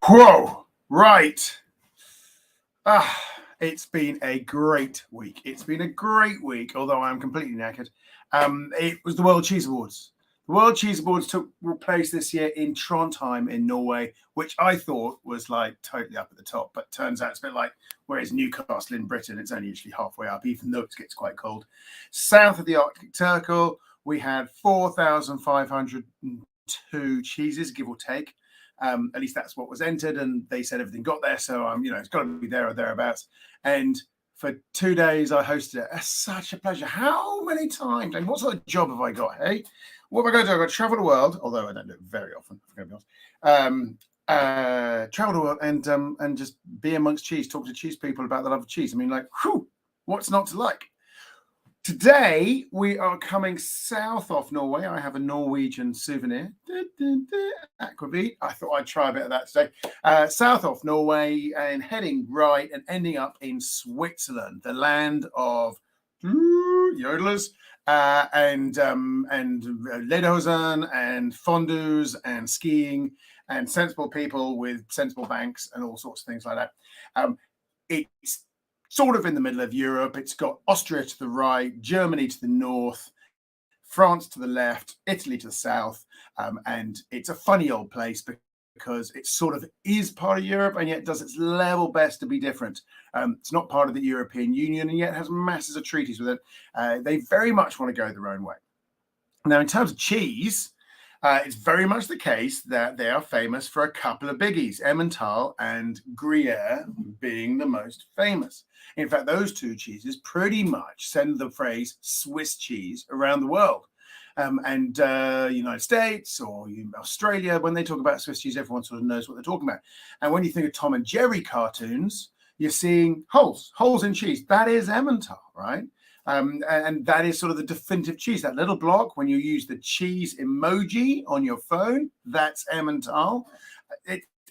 Whoa, right. It's been a great week. Although I'm completely knackered. It was the World Cheese Awards. The World Cheese Awards took place this year in Trondheim in Norway, which I thought was like totally up at the top, but turns out it's a bit like whereas Newcastle in Britain, it's only usually halfway up, even though it gets quite cold. South of the Arctic Circle, we had 4,502 cheeses, give or take. At least that's what was entered, and they said everything got there. So it's got to be there or thereabouts. And for 2 days, I hosted it. It's such a pleasure. How many times? And what sort of job have I got? Hey, what am I going to do? I've got to travel the world, although I don't do it very often. I'm going to be honest. Travel the world and just be amongst cheese, talk to cheese people about the love of cheese. I mean, like, whew, what's not to like? Today, we are coming south of Norway. I have a Norwegian souvenir. Aquavit. I thought I'd try a bit of that today. South of Norway and heading right and ending up in Switzerland, the land of yodelers and lederhosen and fondues and skiing and sensible people with sensible banks and all sorts of things like that. It's sort of in the middle of Europe. It's got Austria to the right, Germany to the north, France to the left, Italy to the south. And it's a funny old place because it sort of is part of Europe and yet does its level best to be different. It's not part of the European Union and yet has masses of treaties with it. They very much want to go their own way. Now, in terms of cheese, it's very much the case that they are famous for a couple of biggies, Emmental and Gruyere being the most famous. In fact, those two cheeses pretty much send the phrase Swiss cheese around the world. United States or Australia, when they talk about Swiss cheese, everyone sort of knows what they're talking about. And when you think of Tom and Jerry cartoons, you're seeing holes in cheese. That is Emmental, right? And that is sort of the definitive cheese. That little block, when you use the cheese emoji on your phone, that's Emmental.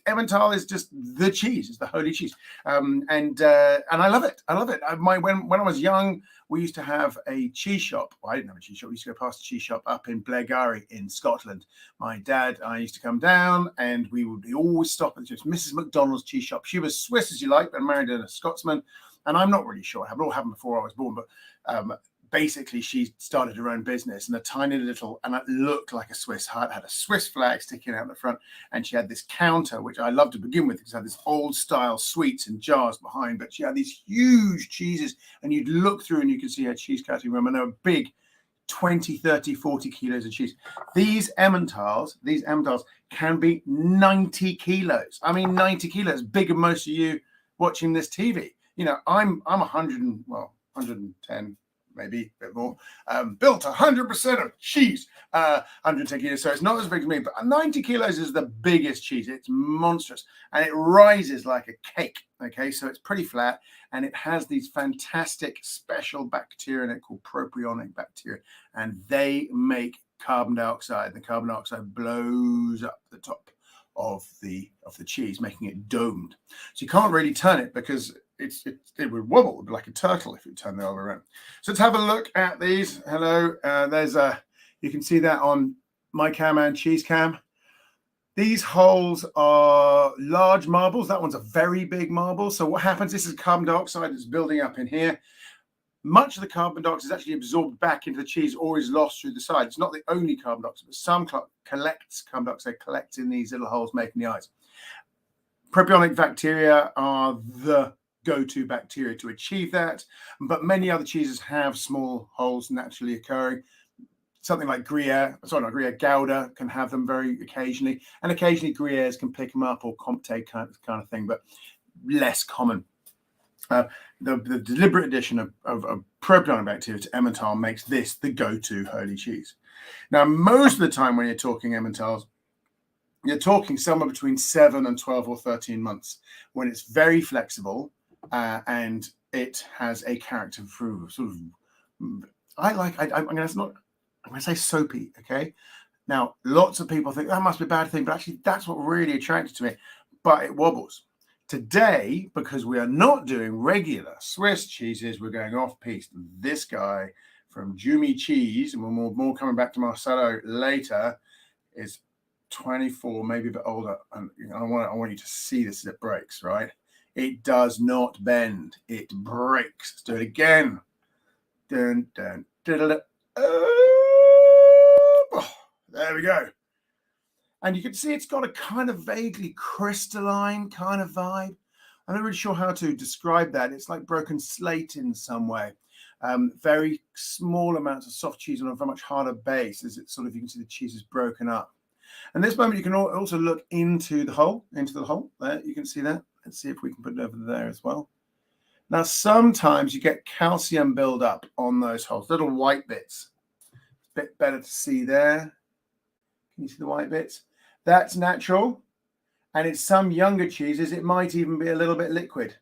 Emmental is just the cheese. It's the holy cheese. And I love it. When I was young, we used to have a cheese shop. Well, I didn't have a cheese shop. We used to go past a cheese shop up in Blaise in Scotland. My dad and I used to come down and we would always stop at Mrs. McDonald's cheese shop. She was Swiss, as you like, but married a Scotsman. And I'm not really sure. It all happened before I was born, but basically she started her own business and a tiny little, and it looked like a Swiss hut, had a Swiss flag sticking out the front. And she had this counter, which I loved to begin with, because it had this old style sweets in jars behind, but she had these huge cheeses and you'd look through and you could see her cheese cutting room and they were big, 20, 30, 40 kilos of cheese. These Emmentals can be 90 kilos. I mean, 90 kilos, bigger than most of you watching this TV. I'm 110, maybe a bit more, built 100% of cheese, 110 kilos. So it's not as big as me, but 90 kilos is the biggest cheese. It's monstrous and it rises like a cake. Okay, so it's pretty flat and it has these fantastic special bacteria in it called propionic bacteria, and they make carbon dioxide. The carbon dioxide blows up the top of the cheese, making it domed. So you can't really turn it because it would wobble like a turtle if you turn the other way around. So let's have a look at these. Hello, you can see that on my cam and cheese cam. These holes are large marbles. That one's a very big marble. So what happens? This is carbon dioxide that's building up in here. Much of the carbon dioxide is actually absorbed back into the cheese or is lost through the side. It's not the only carbon dioxide, but some carbon dioxide collects in these little holes, making the eyes. Propionic bacteria are the go-to bacteria to achieve that, but many other cheeses have small holes naturally occurring. Something like Gouda can have them very occasionally, and occasionally Gruyères can pick them up, or Comté kind of thing, but less common. The deliberate addition of propionic bacteria to Emmental makes this the go-to holy cheese. Now, most of the time when you're talking Emmentals, you're talking somewhere between 7 and 12 or 13 months, when it's very flexible and it has a character for sort of, I'm going to say soapy, okay? Now, lots of people think that must be a bad thing, but actually that's what really attracted to me, but it wobbles. Today, because we are not doing regular Swiss cheeses, we're going off-piste. This guy from Jumi Cheese, and we're more coming back to Marcelo later, is 24, maybe a bit older. And I want you to see this as it breaks, right? It does not bend. It breaks. Let's do it again. Dun, dun, dun, dun, dun. Oh, there we go. And you can see it's got a kind of vaguely crystalline kind of vibe. I'm not really sure how to describe that. It's like broken slate in some way. Very small amounts of soft cheese on a very much harder base, as it's sort of, you can see the cheese is broken up. And this moment you can also look into the hole there. You can see that. Let's see if we can put it over there as well. Now, sometimes you get calcium buildup on those holes, little white bits. A bit better to see there. Can you see the white bits? That's natural. And in some younger cheeses, it might even be a little bit liquid.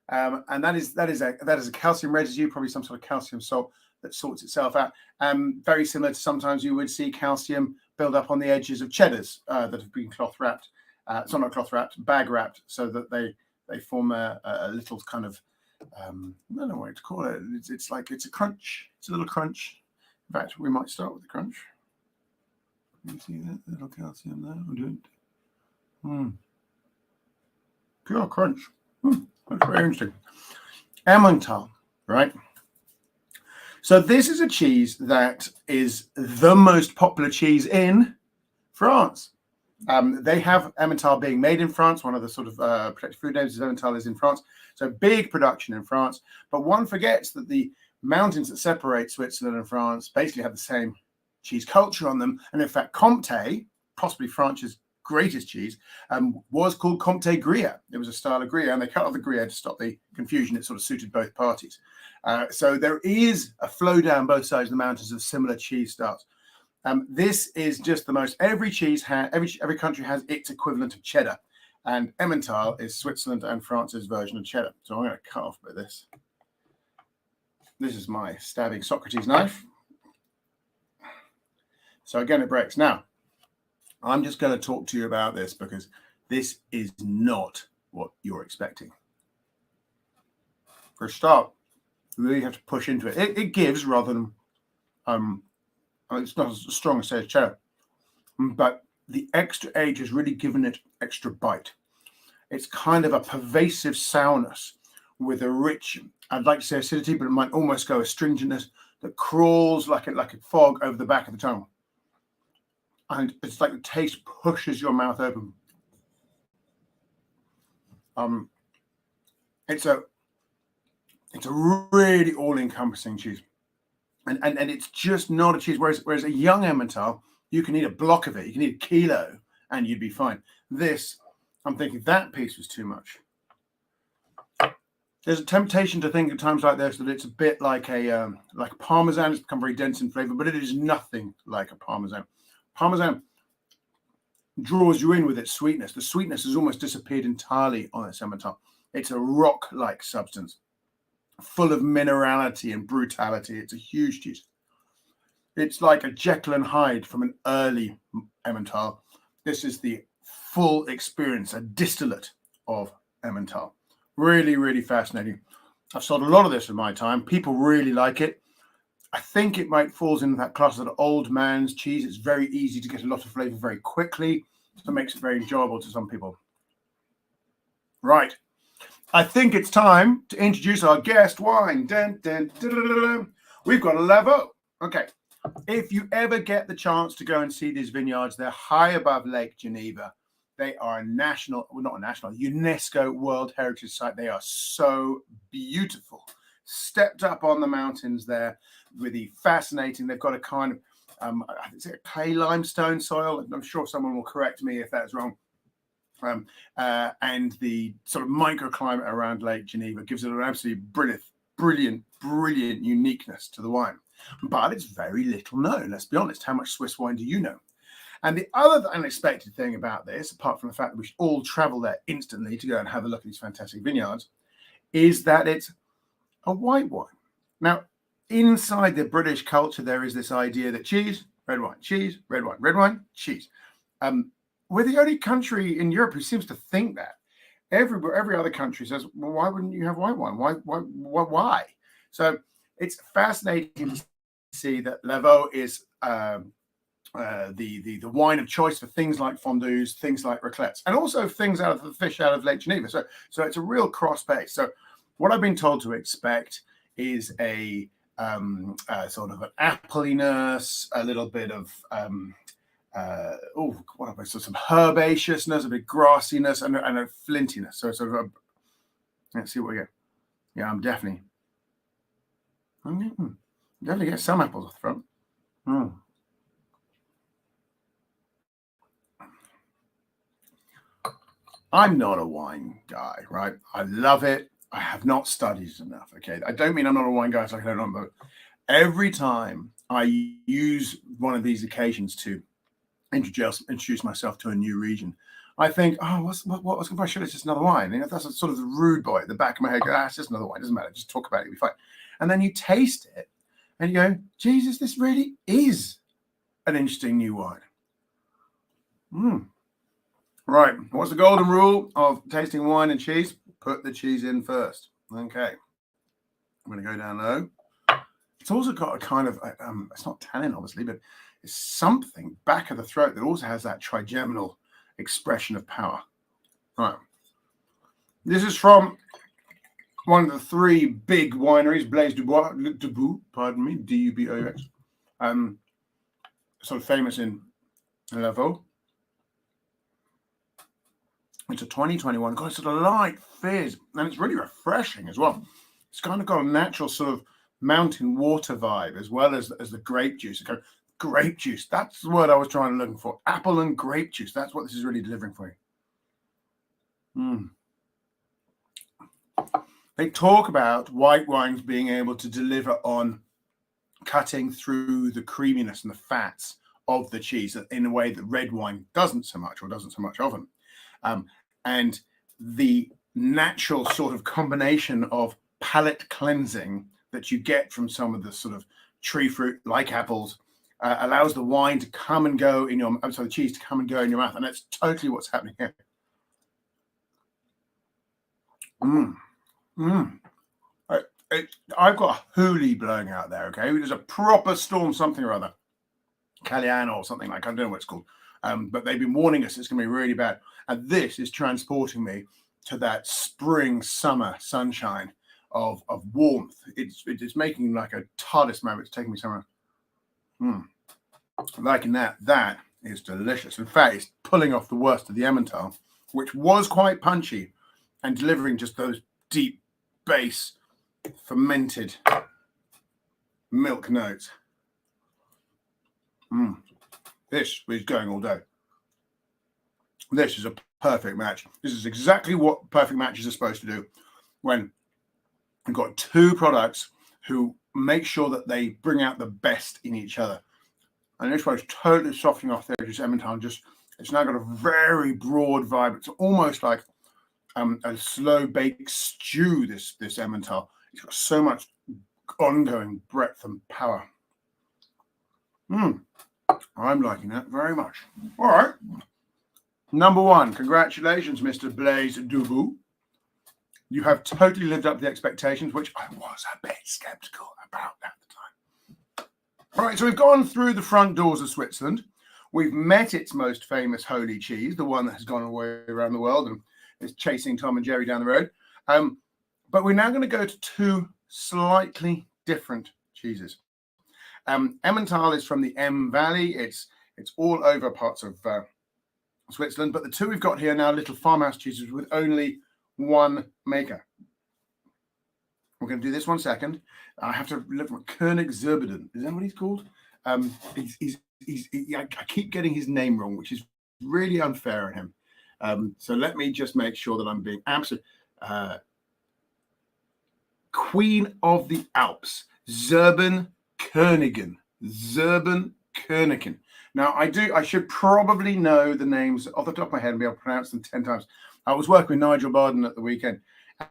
And that is a calcium residue, probably some sort of calcium salt that sorts itself out. Very similar to sometimes you would see calcium build up on the edges of cheddars that have been cloth wrapped. It's not cloth wrapped, bag wrapped, so that they form a little kind of I don't know what to call it. It's like it's a crunch. It's a little crunch. In fact, we might start with the crunch. Can you see that little calcium there? We'll do it. Pure crunch. That's very interesting. Emmental, right? So this is a cheese that is the most popular cheese in France. They have Emmental being made in France. One of the sort of protected food names is Emmental is in France. So big production in France. But one forgets that the mountains that separate Switzerland and France basically have the same cheese culture on them. And in fact, Comté, possibly France's greatest cheese, was called Comté Gruyere. It was a style of Gruyere, and they cut off the Gruyere to stop the confusion. It sort of suited both parties. So there is a flow down both sides of the mountains of similar cheese styles. This is just the most. Every country has its equivalent of cheddar, and Emmental is Switzerland and France's version of cheddar. So I'm going to cut off a bit of this. This is my stabbing Socrates knife. So again, it breaks. Now, I'm just going to talk to you about this because this is not what you're expecting. For a start, you really have to push into it. It gives rather than, it's not as strong as, say, cheddar, but the extra age has really given it extra bite. It's kind of a pervasive sourness with a rich, I'd like to say acidity, but it might almost go astringentness that crawls like a fog over the back of the tongue. And it's like the taste pushes your mouth open. It's a really all-encompassing cheese, and it's just not a cheese. Whereas a young Emmental, you can eat a block of it, you can eat a kilo, and you'd be fine. This, I'm thinking that piece was too much. There's a temptation to think at times like this that it's a bit like a Parmesan. It's become very dense in flavor, but it is nothing like a Parmesan. Parmesan draws you in with its sweetness. The sweetness has almost disappeared entirely on its Emmental. It's a rock-like substance, full of minerality and brutality. It's a huge cheese. It's like a Jekyll and Hyde from an early Emmental. This is the full experience, a distillate of Emmental. Really, really fascinating. I've sold a lot of this in my time. People really like it. I think it might fall into that class of old man's cheese. It's very easy to get a lot of flavor very quickly. So it makes it very enjoyable to some people. Right. I think it's time to introduce our guest wine. Dun, dun, dun, dun, dun, dun. We've got a Lavaux. Okay. If you ever get the chance to go and see these vineyards, they're high above Lake Geneva. They are a national, well, not a national, UNESCO World Heritage Site. They are so beautiful. Stepped up on the mountains there with the fascinating, they've got a kind of, is it a clay limestone soil? I'm sure someone will correct me if that's wrong. And the sort of microclimate around Lake Geneva gives it an absolutely brilliant uniqueness to the wine. But it's very little known, let's be honest. How much Swiss wine do you know? And the other unexpected thing about this, apart from the fact that we should all travel there instantly to go and have a look at these fantastic vineyards, is that it's a white wine. Now, inside the British culture, there is this idea that cheese, red wine, cheese, red wine, cheese. We're the only country in Europe who seems to think that. Every other country says, well, why wouldn't you have white wine? Why? So it's fascinating to see that Lavaux is the wine of choice for things like fondues, things like raclettes, and also things out of the fish out of Lake Geneva. So it's a real cross base. So what I've been told to expect is a sort of an appleiness, a little bit of some herbaceousness, a bit grassiness, and a flintiness. So sort of let's see what we get. Yeah, I'm definitely get some apples off the front. I'm not a wine guy, right? I love it. I have not studied it enough. Okay, I don't mean I'm not a wine guy. It's like I don't know, but every time I use one of these occasions to introduce myself to a new region, I think, oh, what was going to Sure, it's just another wine. You know, that's a sort of the rude boy at the back of my head. Go, it's just another wine. It doesn't matter. Just talk about it. It'll be fine. And then you taste it, and you go, Jesus, this really is an interesting new wine. Right. What's the golden rule of tasting wine and cheese? Put the cheese in first. Okay. I'm going to go down low. It's also got a kind of, it's not tannin, obviously, but it's something back of the throat that also has that trigeminal expression of power. Right. This is from one of the three big wineries, Blaise Duboux, pardon me, D-U-B-O-U-X. Sort of famous in Lavaux. It's a 2021, got a sort of light fizz, and it's really refreshing as well. It's kind of got a natural sort of mountain water vibe as well as the grape juice. Grape juice, that's the word I was trying to look for. Apple and grape juice, that's what this is really delivering for you. They talk about white wines being able to deliver on cutting through the creaminess and the fats of the cheese in a way that red wine doesn't so much, or doesn't so much of them. And the natural sort of combination of palate cleansing that you get from some of the sort of tree fruit, like apples, allows the wine to come and go in your, the cheese to come and go in your mouth. And that's totally what's happening here. I've got a hoolie blowing out there, okay? There's a proper storm, something or other. Calian or something like, I don't know what it's called. But they've been warning us it's going to be really bad. And this is transporting me to that spring, summer sunshine of warmth. It's making like a TARDIS moment. It's taking me somewhere. Liking that. That is delicious. In fact, it's pulling off the worst of the Emmental, which was quite punchy and delivering just those deep bass fermented milk notes. This is going all day. This is a perfect match. This is exactly what perfect matches are supposed to do when you've got two products who make sure that they bring out the best in each other. And this one's totally softening off the edges. Emmental it's now got a very broad vibe. It's almost like a slow baked stew, this Emmental. It's got so much ongoing breadth and power. I'm liking that very much. All right. Number one, congratulations, Mr. Blaise Duboux. You have totally lived up to the expectations, which I was a bit skeptical about at the time. All right, so we've gone through the front doors of Switzerland. We've met its most famous holy cheese, the one that has gone away around the world and is chasing Tom and Jerry down the road. But we're now going to go to two slightly different cheeses. Emmental is from the M Valley. It's all over parts of Switzerland, but the two we've got here now, little farmhouse cheeses with only one maker. We're going to do this 1 second. I have to look for Zirben. Is that what he's called? I keep getting his name wrong, which is really unfair on him. So let me just make sure that I'm being absolute. Queen of the Alps, Zirben Konigan. Zirben Konigan. Now, I should probably know the names off the top of my head and be able to pronounce them 10 times. I was working with Nigel Barden at the weekend,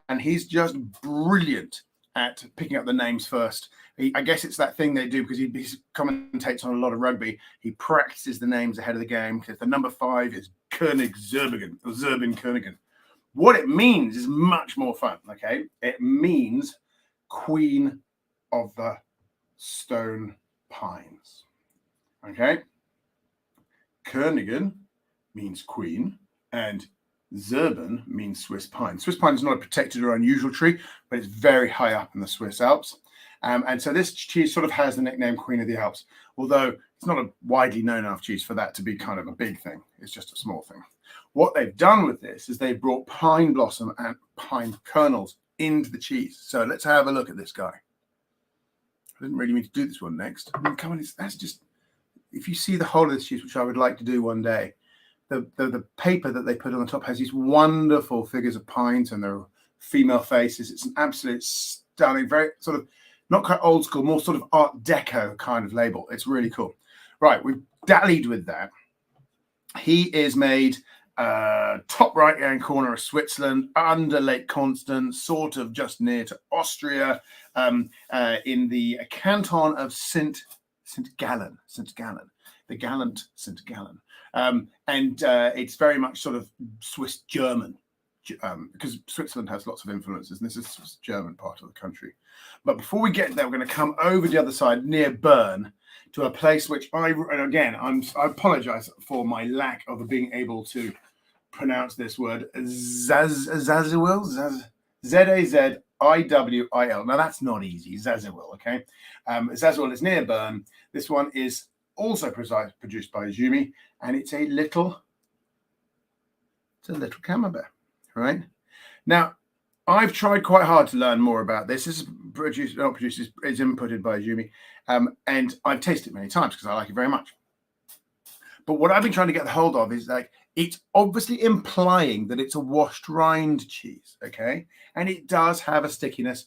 and he's just brilliant at picking up the names first. I guess it's that thing they do because he commentates on a lot of rugby. He practices the names ahead of the game because the number 5 is Zirben Konigan. What it means is much more fun, okay? It means Queen of the Stone Pines, okay? Konigan means queen, and Zirben means Swiss pine. Swiss pine is not a protected or unusual tree, but it's very high up in the Swiss Alps. And so this cheese sort of has the nickname Queen of the Alps, although it's not a widely known enough cheese for that to be kind of a big thing. It's just a small thing. What they've done with this is they've brought pine blossom and pine kernels into the cheese. So let's have a look at this guy. I didn't really mean to do this one next. I mean, come on, that's just, if you see the whole of this cheese, which I would like to do one day, the paper that they put on the top has these wonderful figures of pines and their female faces. It's an absolute stunning, very sort of, not quite old school, more sort of Art Deco kind of label. It's really cool. Right, we've dallied with that. He is made top right-hand corner of Switzerland, under Lake Constance, sort of just near to Austria, in the canton of St. Gallen, the gallant St. Gallen. And it's very much sort of Swiss German, because Switzerland has lots of influences, and this is the Swiss German part of the country. But before we get there, we're going to come over the other side near Bern to a place which I apologize for my lack of being able to pronounce this word, Zaziwil, Zaziwil. Now that's not easy, Zaziwil, okay? Zaziwil is near Bern. This one is also produced by Jumi, and it's a little camembert, right? Now, I've tried quite hard to learn more about this. This is it's inputted by Jumi, and I've tasted it many times because I like it very much. But what I've been trying to get the hold of is like, it's obviously implying that it's a washed rind cheese, okay? And it does have a stickiness,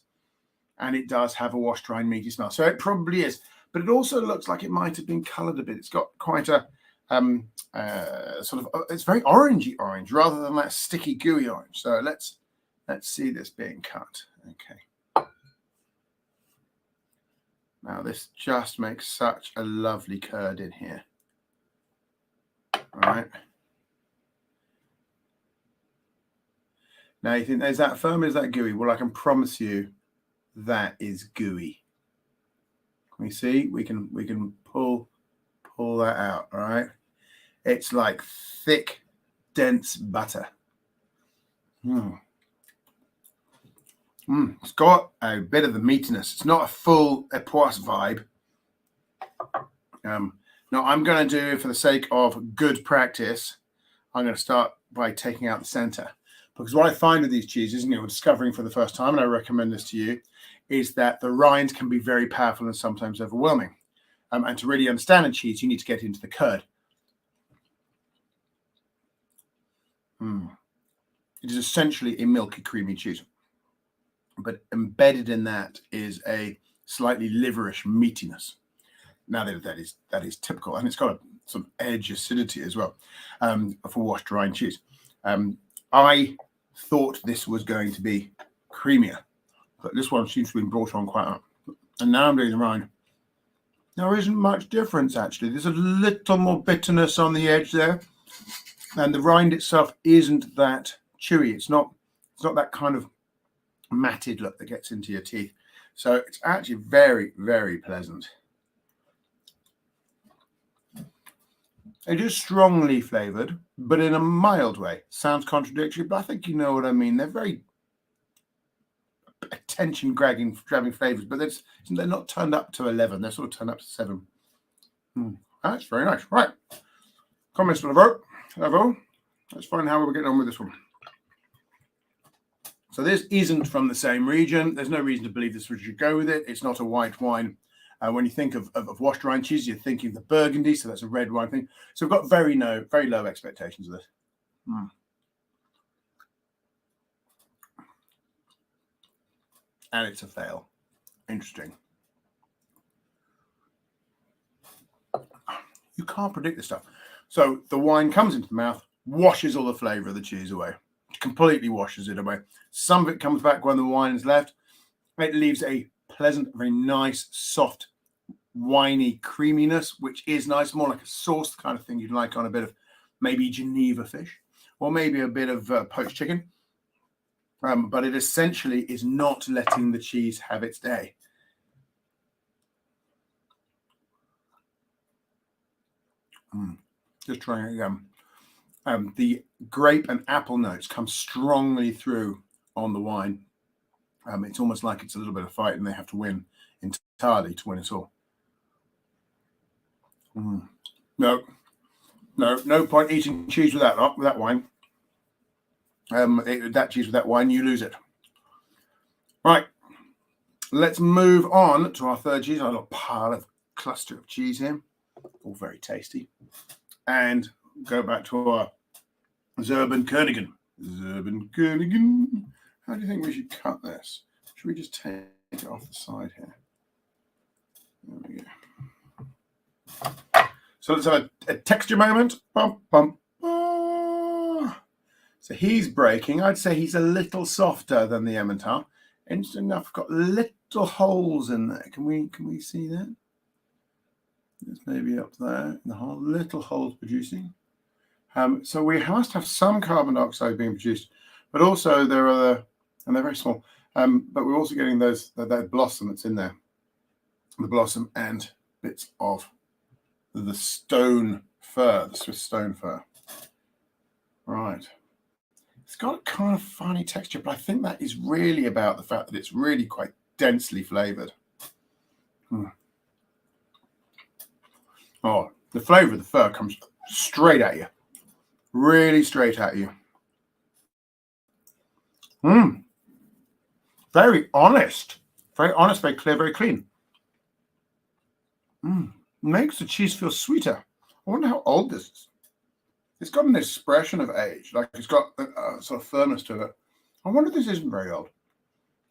and it does have a washed rind meaty smell. So it probably is. But it also looks like it might have been coloured a bit. It's got quite a it's very orangey orange rather than that sticky gooey orange. So let's see this being cut. Okay. Now this just makes such a lovely curd in here. All right. Now you think, is that firm? Is that gooey? Well, I can promise you that is gooey. Can we see? We can pull that out. All right. It's like thick, dense butter. It's got a bit of the meatiness. It's not a full époisse vibe. Now I'm going to do, for the sake of good practice, I'm going to start by taking out the center. Because what I find with these cheeses, and discovering for the first time, and I recommend this to you, is that the rind can be very powerful and sometimes overwhelming. And to really understand a cheese, you need to get into the curd. It is essentially a milky, creamy cheese. But embedded in that is a slightly liverish meatiness. Now that is typical, and it's got a sort of edge acidity as well for washed rind cheese. I thought this was going to be creamier, but this one seems to have been brought on quite up. And now I'm doing the rind. There isn't much difference, actually. There's a little more bitterness on the edge there, and the rind itself isn't that chewy. It's not that kind of matted look that gets into your teeth. So it's actually very, very pleasant. It is strongly flavored, but in a mild way. Sounds contradictory, but I think you know what I mean. They're very attention-grabbing flavors, but they're not turned up to 11. They're sort of turned up to 7. That's very nice. Right. Comments for Lavaux. Let's find how we're getting on with this one. So this isn't from the same region. There's no reason to believe this should go with it. It's not a white wine. When you think of washed rind cheese, you're thinking of the Burgundy, so that's a red wine thing. So we've got very low expectations of this. And it's a fail. Interesting. You can't predict this stuff. So the wine comes into the mouth, washes all the flavor of the cheese away. Completely washes it away. Some of it comes back when the wine is left. It leaves a pleasant, very nice, soft, winey creaminess, which is nice, more like a sauce kind of thing you'd like on a bit of maybe Geneva fish or maybe a bit of poached chicken. But it essentially is not letting the cheese have its day. Just trying it again. The grape and apple notes come strongly through on the wine. It's almost like it's a little bit of a fight and they have to win entirely to win it all. No point eating cheese with that wine. That cheese with that wine, you lose it. Right, let's move on to our third cheese. Our little cluster of cheese here, all very tasty, and go back to our Zirben Konigan. Zirben Konigan. How do you think we should cut this? Should we just take it off the side here? There we go. So let's have a texture moment. Bum, bum, bum. So he's breaking. I'd say he's a little softer than the Emmental. Interesting enough, got little holes in there. Can we see that? It's maybe up there in the hole. Little holes producing. So we must have some carbon dioxide being produced, but also there are and they're very small. But we're also getting that blossom that's in there, the blossom and bits of the stone fir, the Swiss stone fir. Right. It's got a kind of funny texture, but I think that is really about the fact that it's really quite densely flavored. Oh, the flavor of the fir comes straight at you. Really straight at you. Very honest. Very honest, very clear, very clean. Makes the cheese feel sweeter. I wonder how old this is. It's got an expression of age, like it's got a sort of firmness to it. I wonder if this isn't very old.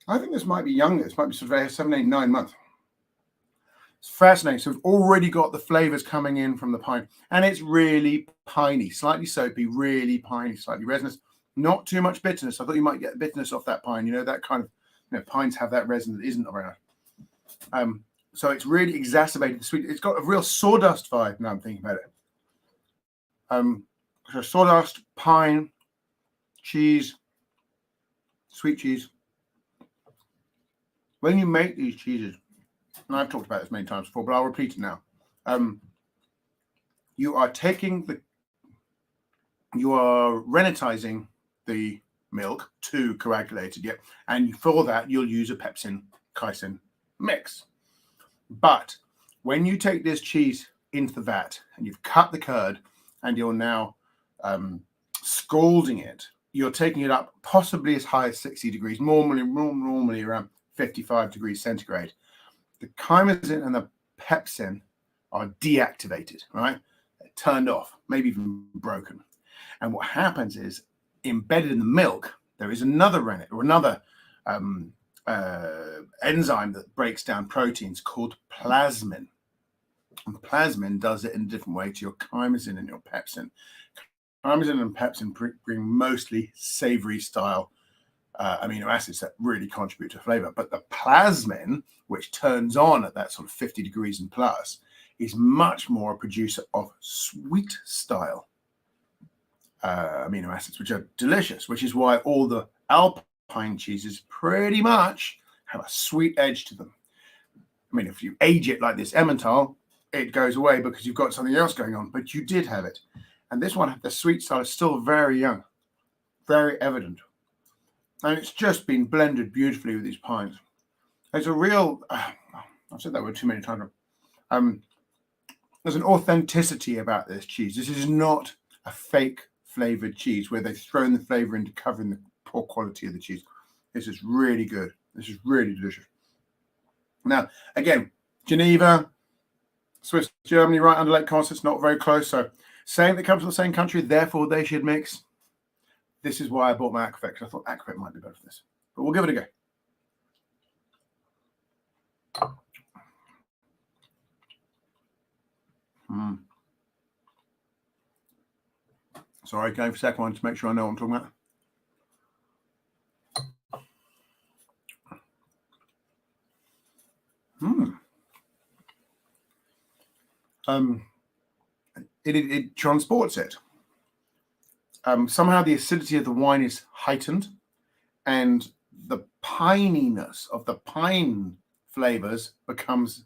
I think this might be younger. This might be sort of 7, 8, 9 months. It's fascinating. So we've already got the flavors coming in from the pine, and it's really piney, slightly soapy, really piney, slightly resinous. Not too much bitterness. I thought you might get bitterness off that pine. You know, that kind of, pines have that resin that isn't very nice. So it's really exacerbated the sweet. It's got a real sawdust vibe now I'm thinking about it. So sawdust, pine, cheese, sweet cheese. When you make these cheeses, and I've talked about this many times before, but I'll repeat it now. You are renatizing the milk to coagulated, and for that you'll use a pepsin casein mix. But when you take this cheese into the vat and you've cut the curd and you're now scalding it, you're taking it up possibly as high as 60 degrees, normally around 55 degrees centigrade. The chymosin and the pepsin are deactivated, right? They're turned off, maybe even broken. And what happens is, embedded in the milk, there is another rennet or another enzyme that breaks down proteins called plasmin. And plasmin does it in a different way to your chymosin and your pepsin. Chymosin and pepsin bring mostly savory style amino acids that really contribute to flavor. But the plasmin, which turns on at that sort of 50 degrees and plus, is much more a producer of sweet style amino acids, which are delicious, which is why all the alpine cheeses pretty much have a sweet edge to them. I mean, if you age it like this Emmental, it goes away because you've got something else going on, but you did have it. And this one, the sweet style is still very young, very evident. And it's just been blended beautifully with these pines. There's a real, I've said that word too many times. There's an authenticity about this cheese. This is not a fake flavored cheese where they've thrown the flavor into covering the poor quality of the cheese. This is really good. This is really delicious. Now, again, Geneva, Swiss, Germany, right under Lake Constance, not very close. So saying they come from the same country, therefore they should mix. This is why I bought my Aquafet, because I thought Aquafet might be better for this. But we'll give it a go. Sorry, going for a second one to make sure I know what I'm talking about. It transports it. Somehow the acidity of the wine is heightened, and the pininess of the pine flavors becomes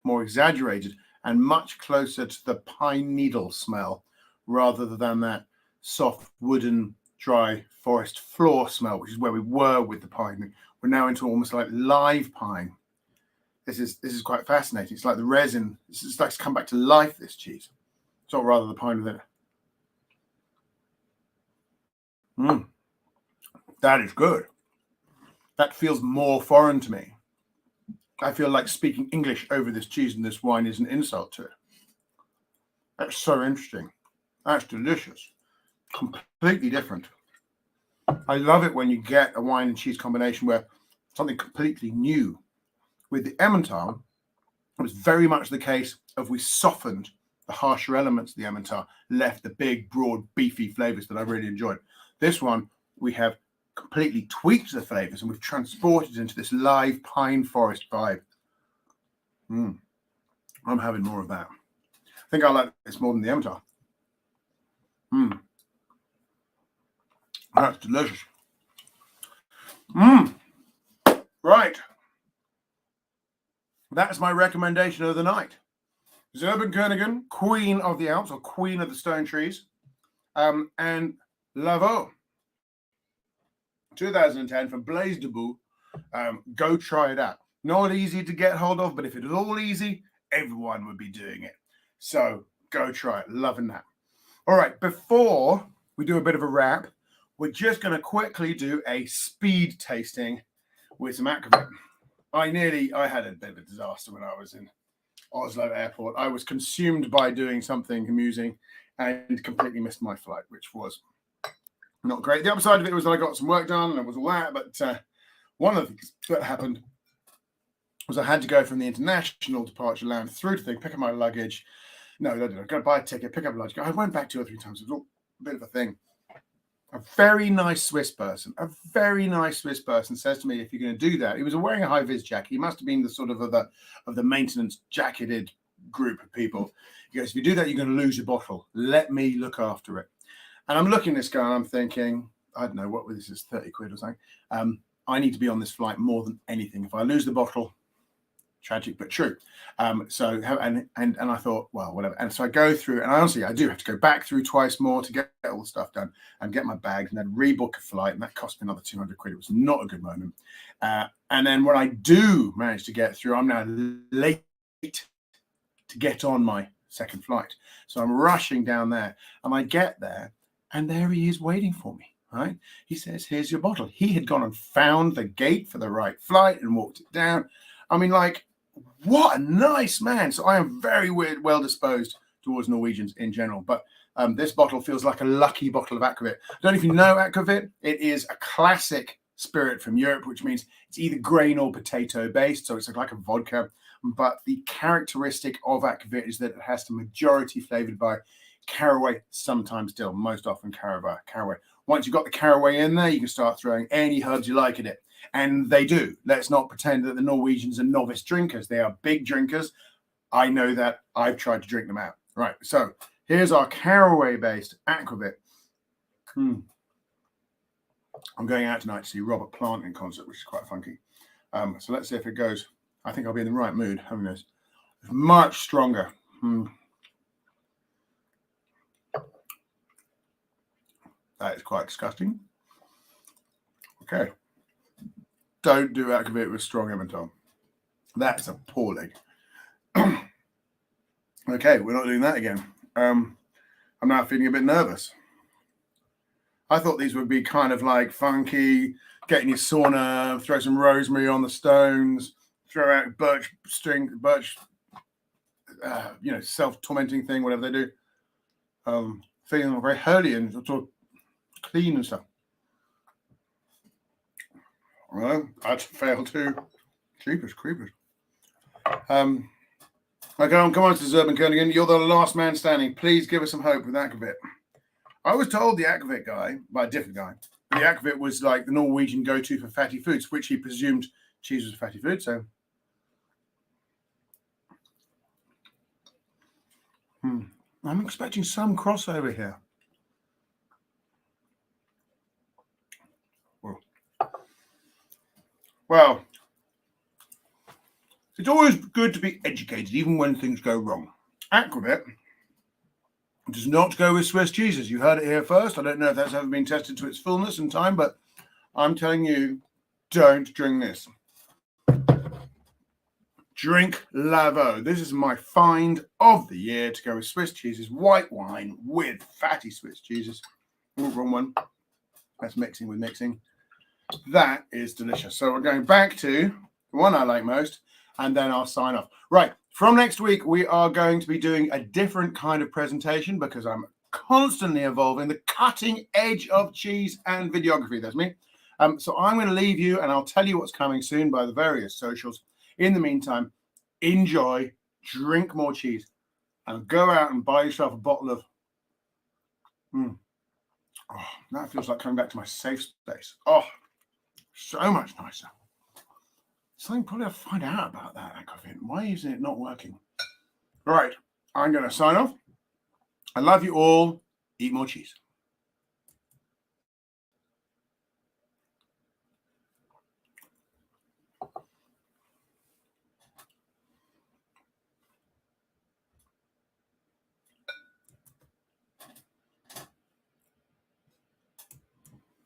more exaggerated and much closer to the pine needle smell rather than that soft wooden dry forest floor smell, which is where we were with the pine. We're now into almost like live pine. This is quite fascinating. It's like the resin. It's like to come back to life, this cheese. It's not rather the pine with it. That is good. That feels more foreign to me. I feel like speaking English over this cheese and this wine is an insult to it. That's so interesting. That's delicious. Completely different. I love it when you get a wine and cheese combination where something completely new. With the Emmental, it was very much the case of we softened the harsher elements of the Emmental, left the big, broad, beefy flavors that I really enjoyed. This one, we have completely tweaked the flavors and we've transported into this live pine forest vibe. I'm having more of that. I think I like this more than the Emmental. That's delicious. Right. That's my recommendation of the night. Zirben Konigan, Queen of the Alps or Queen of the Stone Trees, and Lavaux, 2010 from Blaise Duboux. Go try it out. Not easy to get hold of, but if it was all easy, everyone would be doing it. So go try it. Loving that. All right, before we do a bit of a wrap, we're just going to quickly do a speed tasting with some aquavit. I had a bit of a disaster when I was in Oslo airport. I was consumed by doing something amusing and completely missed my flight, which was not great. The upside of it was that I got some work done and it was all that, but one of the things that happened was I had to go from the international departure lounge through to the thing, pick up my luggage. No, I didn't. I got to buy a ticket, pick up a luggage. I went back 2 or 3 times. It was all a bit of a thing. A very nice Swiss person says to me, if you're going to do that, he was wearing a high-vis jacket. He must have been the sort of the maintenance jacketed group of people. He goes, if you do that, you're going to lose your bottle. Let me look after it. And I'm looking at this guy and I'm thinking, I don't know, what this is, 30 quid or something. I need to be on this flight more than anything. If I lose the bottle, tragic but true. And I thought, well, whatever. And so I go through, and honestly, I do have to go back through twice more to get all the stuff done and get my bags and then rebook a flight, and that cost me another 200 quid. It was not a good moment. And then when I do manage to get through, I'm now late to get on my second flight. So I'm rushing down there, and I get there, and there he is waiting for me. Right? He says, "Here's your bottle." He had gone and found the gate for the right flight and walked it down. I mean, like, what a nice man. So I am very well disposed towards Norwegians in general. But this bottle feels like a lucky bottle of aquavit. I don't know if you know aquavit. It is a classic spirit from Europe, which means it's either grain or potato based. So it's like a vodka. But the characteristic of aquavit is that it has the majority flavored by caraway, sometimes dill, most often caraway. Once you've got the caraway in there, you can start throwing any herbs you like in it. And they do. Let's not pretend that the Norwegians are novice drinkers. They are big drinkers. I know that. I've tried to drink them out. Right. So here's our caraway-based aquavit. I'm going out tonight to see Robert Plant in concert, which is quite funky. So let's see if it goes. I think I'll be in the right mood having this. It's much stronger. That is quite disgusting. Okay. Don't do aquavit with strong Emmental. That's appalling. Okay, we're not doing that again. I'm now feeling a bit nervous. I thought these would be kind of like funky, get in your sauna, throw some rosemary on the stones, throw out birch, self-tormenting thing, whatever they do. Feeling very holy and sort of clean and stuff. Well, I'd fail too. Creepers. Okay, come on to Zirben Konigan. You're the last man standing. Please give us some hope with aquavit. I was told the aquavit guy, by a different guy, the aquavit was like the Norwegian go-to for fatty foods, which he presumed cheese was a fatty food. So, I'm expecting some crossover here. Well, it's always good to be educated, even when things go wrong. Aquavit does not go with Swiss cheeses. You heard it here first. I don't know if that's ever been tested to its fullness in time, but I'm telling you, don't drink this. Drink Lavaux. This is my find of the year to go with Swiss cheeses. White wine with fatty Swiss cheeses. Oh, wrong one. That's mixing with mixing. That is delicious. So we're going back to the one I like most, and then I'll sign off. Right. From next week, we are going to be doing a different kind of presentation because I'm constantly evolving the cutting edge of cheese and videography. That's me. So I'm going to leave you, and I'll tell you what's coming soon by the various socials. In the meantime, enjoy, drink more cheese, and go out and buy yourself a bottle of... Oh, that feels like coming back to my safe space. Oh, so much nicer. Something probably I'll find out about that. Why is it not working? Right, I'm going to sign off. I love you all. Eat more cheese.